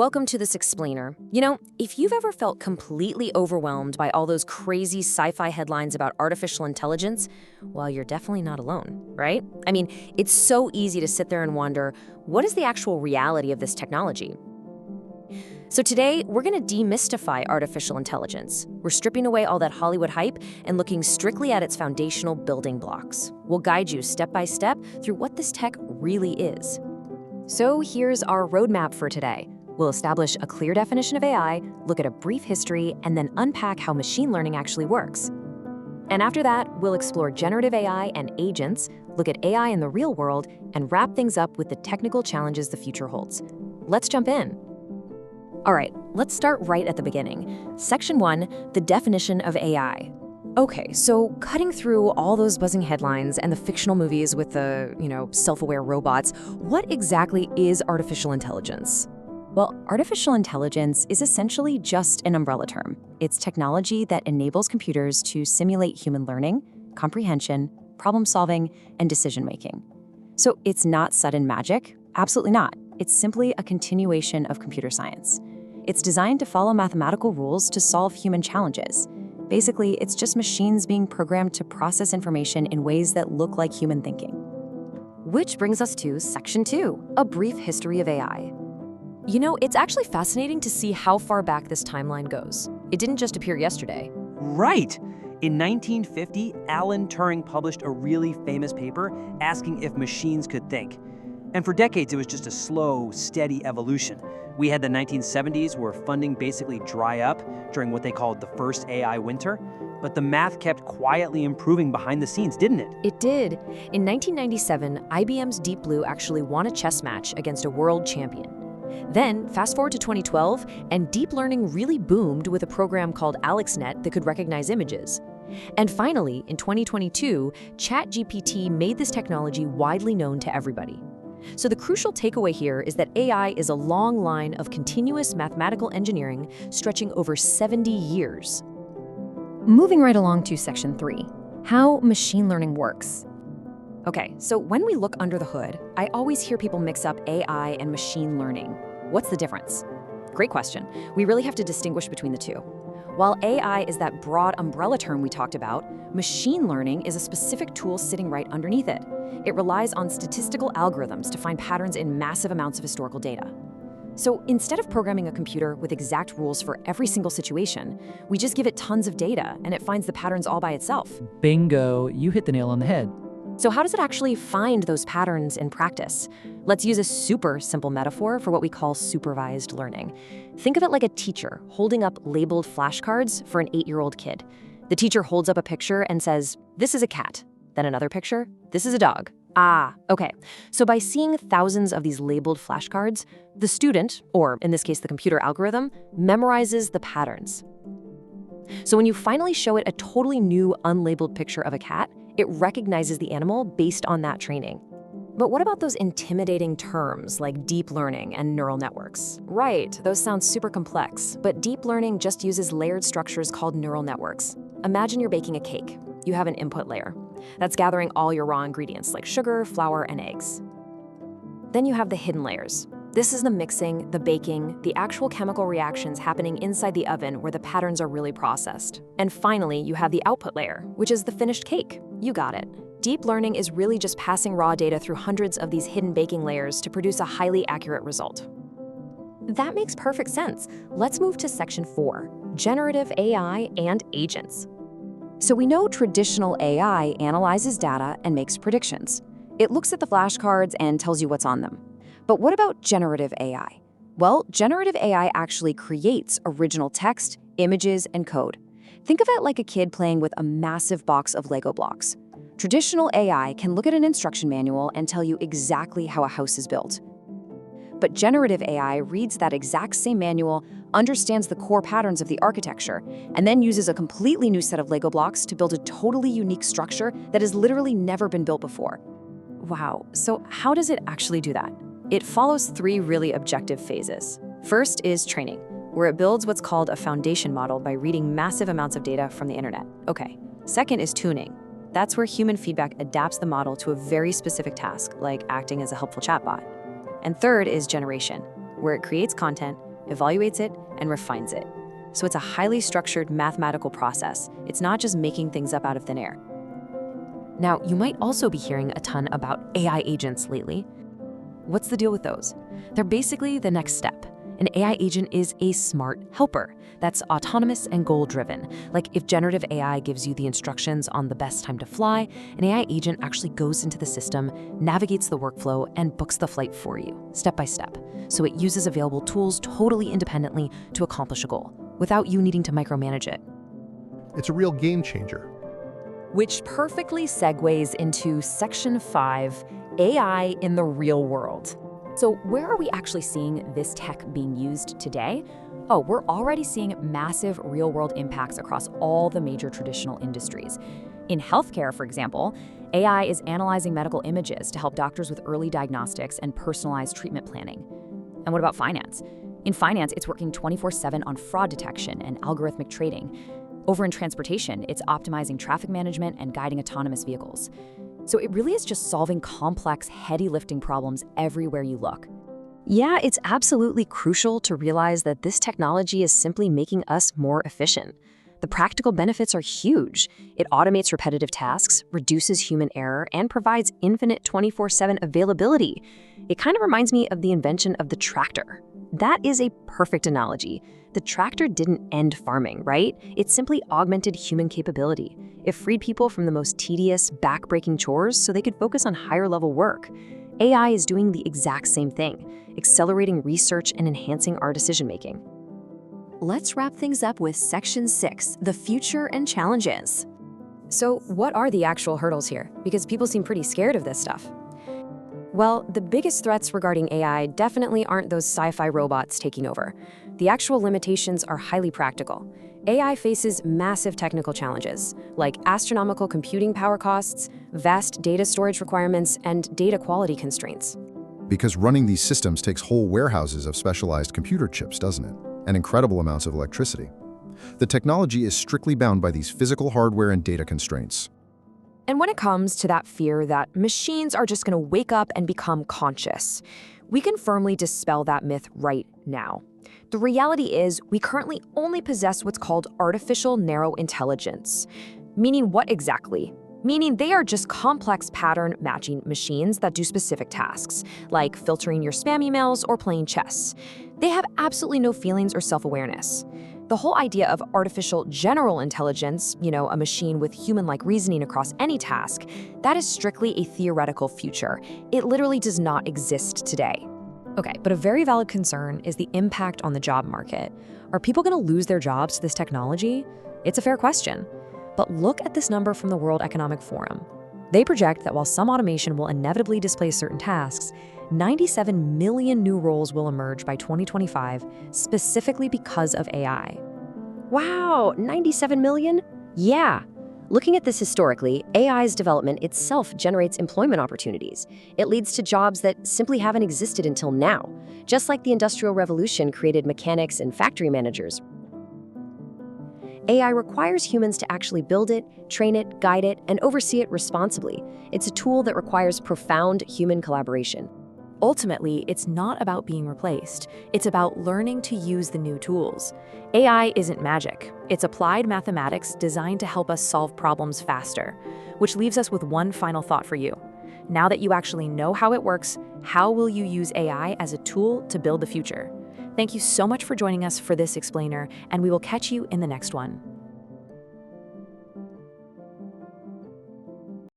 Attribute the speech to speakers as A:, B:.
A: welcome to this explainer. If you've ever felt completely overwhelmed by all those crazy sci-fi headlines about artificial intelligence, well, you're definitely not alone, right? It's so easy to sit there and wonder, what is the actual reality of this technology? So today, we're going to demystify artificial intelligence. We're stripping away all that Hollywood hype and looking strictly at its foundational building blocks. We'll guide you step by step through what this tech really is. So here's our roadmap for today. We'll establish a clear definition of AI, look at a brief history, and then unpack how machine learning actually works. And after that, we'll explore generative AI and agents, look at AI in the real world, and wrap things up with the technical challenges the future holds. Let's jump in. All right, let's start right at the beginning. Section 1, the definition of AI. Okay, so cutting through all those buzzing headlines and the fictional movies with the, self-aware robots, what exactly is artificial intelligence? Well, artificial intelligence is essentially just an umbrella term. It's technology that enables computers to simulate human learning, comprehension, problem-solving, and decision-making. So it's not sudden magic? Absolutely not. It's simply a continuation of computer science. It's designed to follow mathematical rules to solve human challenges. Basically, it's just machines being programmed to process information in ways that look like human thinking. Which brings us to Section 2, a brief history of AI. It's actually fascinating to see how far back this timeline goes. It didn't just appear yesterday.
B: Right! In 1950, Alan Turing published a really famous paper asking if machines could think. And for decades, it was just a slow, steady evolution. We had the 1970s where funding basically dry up during what they called the first AI winter, but the math kept quietly improving behind the scenes, didn't it?
A: It did. In 1997, IBM's Deep Blue actually won a chess match against a world champion. Then, fast forward to 2012, and deep learning really boomed with a program called AlexNet that could recognize images. And finally, in 2022, ChatGPT made this technology widely known to everybody. So the crucial takeaway here is that AI is a long line of continuous mathematical engineering stretching over 70 years. Moving right along to Section 3, how machine learning works. Okay, so when we look under the hood, I always hear people mix up AI and machine learning. What's the difference? Great question. We really have to distinguish between the two. While AI is that broad umbrella term we talked about, machine learning is a specific tool sitting right underneath it. It relies on statistical algorithms to find patterns in massive amounts of historical data. So instead of programming a computer with exact rules for every single situation, we just give it tons of data and it finds the patterns all by itself.
C: Bingo, you hit the nail on the head.
A: So how does it actually find those patterns in practice? Let's use a super simple metaphor for what we call supervised learning. Think of it like a teacher holding up labeled flashcards for an 8-year-old kid. The teacher holds up a picture and says, "This is a cat." Then another picture, "This is a dog." Ah, okay. So by seeing thousands of these labeled flashcards, the student, or in this case the computer algorithm, memorizes the patterns. So when you finally show it a totally new unlabeled picture of a cat, it recognizes the animal based on that training. But what about those intimidating terms like deep learning and neural networks? Right, those sound super complex, but deep learning just uses layered structures called neural networks. Imagine you're baking a cake. You have an input layer. That's gathering all your raw ingredients like sugar, flour, and eggs. Then you have the hidden layers. This is the mixing, the baking, the actual chemical reactions happening inside the oven where the patterns are really processed. And finally, you have the output layer, which is the finished cake. You got it. Deep learning is really just passing raw data through hundreds of these hidden baking layers to produce a highly accurate result. That makes perfect sense. Let's move to Section 4, generative AI and agents. So we know traditional AI analyzes data and makes predictions. It looks at the flashcards and tells you what's on them. But what about generative AI? Well, generative AI actually creates original text, images, and code. Think of it like a kid playing with a massive box of Lego blocks. Traditional AI can look at an instruction manual and tell you exactly how a house is built. But generative AI reads that exact same manual, understands the core patterns of the architecture, and then uses a completely new set of Lego blocks to build a totally unique structure that has literally never been built before. Wow, so how does it actually do that? It follows 3 really objective phases. First is training, where it builds what's called a foundation model by reading massive amounts of data from the internet. Okay. Second is tuning. That's where human feedback adapts the model to a very specific task, like acting as a helpful chatbot. And third is generation, where it creates content, evaluates it, and refines it. So it's a highly structured mathematical process. It's not just making things up out of thin air. Now, you might also be hearing a ton about AI agents lately. What's the deal with those? They're basically the next step. An AI agent is a smart helper that's autonomous and goal-driven. Like if generative AI gives you the instructions on the best time to fly, an AI agent actually goes into the system, navigates the workflow, and books the flight for you, step by step. So it uses available tools totally independently to accomplish a goal, without you needing to micromanage it.
D: It's a real game changer.
A: Which perfectly segues into Section 5, AI in the real world.
E: So where are we actually seeing this tech being used today? Oh, we're already seeing massive real-world impacts across all the major traditional industries. In healthcare, for example, AI is analyzing medical images to help doctors with early diagnostics and personalized treatment planning. And what about finance? In finance, it's working 24/7 on fraud detection and algorithmic trading. Over in transportation, it's optimizing traffic management and guiding autonomous vehicles. So it really is just solving complex, heavy lifting problems everywhere you look.
A: Yeah, it's absolutely crucial to realize that this technology is simply making us more efficient. The practical benefits are huge. It automates repetitive tasks, reduces human error, and provides infinite 24/7 availability. It kind of reminds me of the invention of the tractor. That is a perfect analogy. The tractor didn't end farming, right? It simply augmented human capability. It freed people from the most tedious, back-breaking chores so they could focus on higher-level work. AI is doing the exact same thing, accelerating research and enhancing our decision-making. Let's wrap things up with Section 6, the future and challenges. So what are the actual hurdles here? Because people seem pretty scared of this stuff. Well, the biggest threats regarding AI definitely aren't those sci-fi robots taking over. The actual limitations are highly practical. AI faces massive technical challenges, like astronomical computing power costs, vast data storage requirements, and data quality constraints.
D: Because running these systems takes whole warehouses of specialized computer chips, doesn't it? And incredible amounts of electricity. The technology is strictly bound by these physical hardware and data constraints.
A: And when it comes to that fear that machines are just going to wake up and become conscious, we can firmly dispel that myth right now. The reality is we currently only possess what's called artificial narrow intelligence. Meaning what exactly? Meaning they are just complex pattern matching machines that do specific tasks, like filtering your spam emails or playing chess. They have absolutely no feelings or self-awareness. The whole idea of artificial general intelligence, a machine with human-like reasoning across any task, that is strictly a theoretical future. It literally does not exist today. Okay, but a very valid concern is the impact on the job market. Are people going to lose their jobs to this technology? It's a fair question. But look at this number from the World Economic Forum. They project that while some automation will inevitably displace certain tasks, 97 million new roles will emerge by 2025 specifically because of AI. Wow, 97 million? Yeah. Looking at this historically, AI's development itself generates employment opportunities. It leads to jobs that simply haven't existed until now, just like the Industrial Revolution created mechanics and factory managers. AI requires humans to actually build it, train it, guide it, and oversee it responsibly. It's a tool that requires profound human collaboration. Ultimately, it's not about being replaced. It's about learning to use the new tools. AI isn't magic. It's applied mathematics designed to help us solve problems faster, which leaves us with one final thought for you. Now that you actually know how it works, how will you use AI as a tool to build the future? Thank you so much for joining us for this explainer, and we will catch you in the next one.